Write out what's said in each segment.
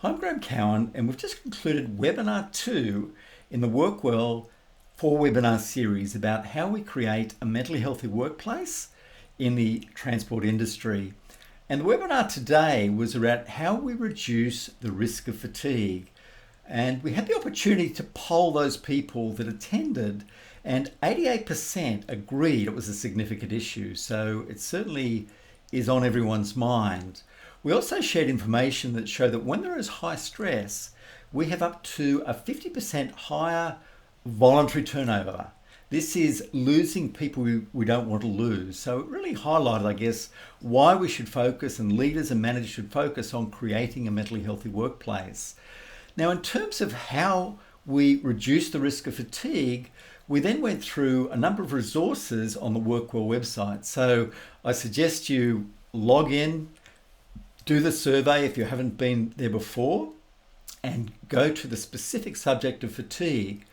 I'm Graham Cowan, and we've just concluded webinar 2 in the WorkWell 4-webinar series about how we create a mentally healthy workplace in the transport industry. And the webinar today was about how we reduce the risk of fatigue. And we had the opportunity to poll those people that attended, and 88% agreed it was a significant issue. So it certainly is on everyone's mind. We also shared information that showed that when there is high stress, we have up to a 50% higher voluntary turnover. This is losing people we don't want to lose. So it really highlighted, I guess, why we should focus, and leaders and managers should focus on creating a mentally healthy workplace. Now, in terms of how we reduce the risk of fatigue, we then went through a number of resources on the WorkWell website. So I suggest you log in, do the survey if you haven't been there before, and go to the specific subject of fatigue.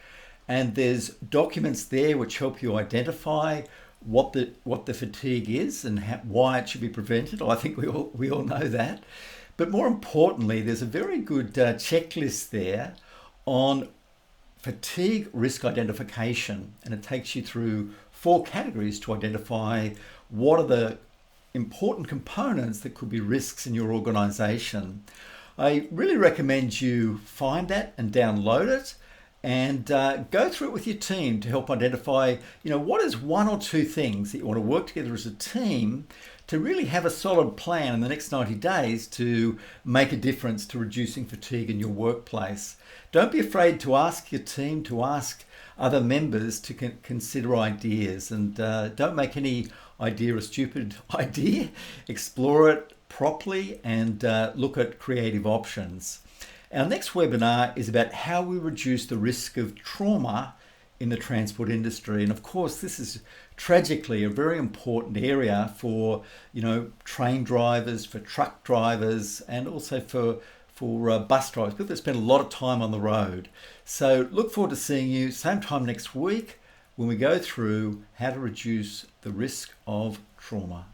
And there's documents there which help you identify what the fatigue is and why it should be prevented. I think we all know that. But more importantly, there's a very good checklist there on fatigue risk identification, and it takes you through 4 categories to identify what are the important components that could be risks in your organization. I really recommend you find that and download it and go through it with your team to help identify, what is 1 or 2 things that you want to work together as a team to really have a solid plan in the next 90 days to make a difference to reducing fatigue in your workplace. Don't be afraid to ask your team, to ask other members to consider ideas, and don't make any idea a stupid idea. Explore it properly and look at creative options. Our next webinar is about how we reduce the risk of trauma in the transport industry. And of course, this is tragically a very important area for, train drivers, for truck drivers, and also for bus drivers, people that spend a lot of time on the road. So look forward to seeing you same time next week when we go through how to reduce the risk of trauma.